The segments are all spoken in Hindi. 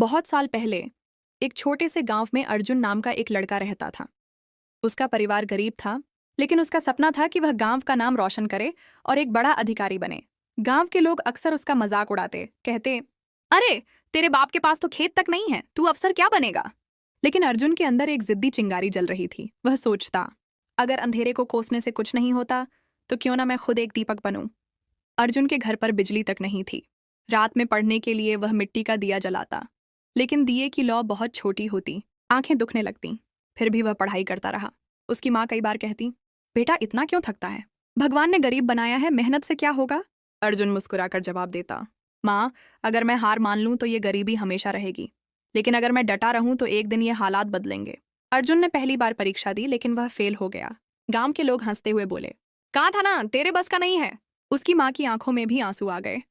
बहुत साल पहले एक छोटे से गांव में अर्जुन नाम का एक लड़का रहता था। उसका परिवार गरीब था, लेकिन उसका सपना था कि वह गांव का नाम रोशन करे और एक बड़ा अधिकारी बने। गांव के लोग अक्सर उसका मजाक उड़ाते, कहते, अरे तेरे बाप के पास तो खेत तक नहीं है, तू अफसर क्या बनेगा। लेकिन अर्जुन के अंदर एक जिद्दी चिंगारी जल रही थी। वह सोचता, अगर अंधेरे को कोसने से कुछ नहीं होता तो क्यों ना मैं खुद एक दीपक बनूं। अर्जुन के घर पर बिजली तक नहीं थी। रात में पढ़ने के लिए वह मिट्टी का दिया जलाता, लेकिन दिए की लौ बहुत छोटी होती, आंखें दुखने लगती। फिर भी वह पढ़ाई करता रहा। उसकी माँ कई बार कहती, बेटा इतना क्यों थकता है, भगवान ने गरीब बनाया है, मेहनत से क्या होगा। अर्जुन मुस्कुराकर जवाब देता, माँ अगर मैं हार मान लूं तो ये गरीबी हमेशा रहेगी, लेकिन अगर मैं डटा रहूं तो एक दिन ये हालात बदलेंगे। अर्जुन ने पहली बार परीक्षा दी, लेकिन वह फेल हो गया। गांव के लोग हंसते हुए बोले, कहा था ना तेरे बस का नहीं है। उसकी माँ की आंखों में भी आंसू आ गए,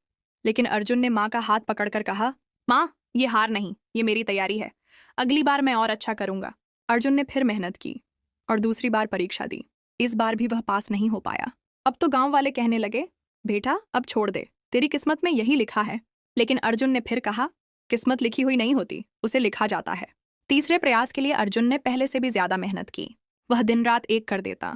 लेकिन अर्जुन ने माँ का हाथ पकड़कर कहा, माँ ये हार नहीं, ये मेरी तैयारी है, अगली बार मैं और अच्छा करूंगा। अर्जुन ने फिर मेहनत की और दूसरी बार परीक्षा दी। इस बार भी वह पास नहीं हो पाया। अब तो गांव वाले कहने लगे, बेटा अब छोड़ दे, तेरी किस्मत में यही लिखा है। लेकिन अर्जुन ने फिर कहा, किस्मत लिखी हुई नहीं होती, उसे लिखा जाता है। तीसरे प्रयास के लिए अर्जुन ने पहले से भी ज्यादा मेहनत की। वह दिन रात एक कर देता,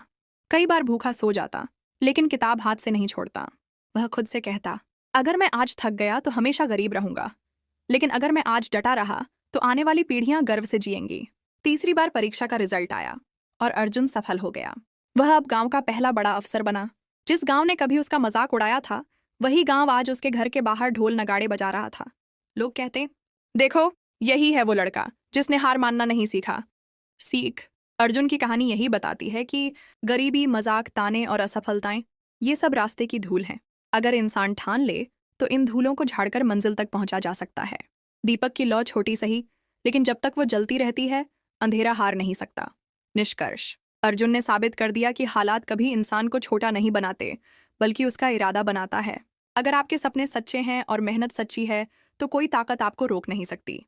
कई बार भूखा सो जाता, लेकिन किताब हाथ से नहीं छोड़ता। वह खुद से कहता, अगर मैं आज थक गया तो हमेशा गरीब रहूंगा, लेकिन अगर मैं आज डटा रहा तो आने वाली पीढ़ियां गर्व से जिएंगी। तीसरी बार परीक्षा का रिजल्ट आया और अर्जुन सफल हो गया। वह अब गांव का पहला बड़ा अफसर बना। जिस गांव ने कभी उसका मजाक उड़ाया था, वही गांव आज उसके घर के बाहर ढोल नगाड़े बजा रहा था। लोग कहते, देखो यही है वो लड़का जिसने हार मानना नहीं सीखा। सीख अर्जुन की कहानी यही बताती है कि गरीबी, मजाक, ताने और असफलताएं, ये सब रास्ते की धूल हैं। अगर इंसान ठान ले तो इन धूलों को झाड़कर मंजिल तक पहुंचा जा सकता है। दीपक की लौ छोटी सही, लेकिन जब तक वो जलती रहती है, अंधेरा हार नहीं सकता। निष्कर्ष, अर्जुन ने साबित कर दिया कि हालात कभी इंसान को छोटा नहीं बनाते, बल्कि उसका इरादा बनाता है। अगर आपके सपने सच्चे हैं और मेहनत सच्ची है, तो कोई ताकत आपको रोक नहीं सकती।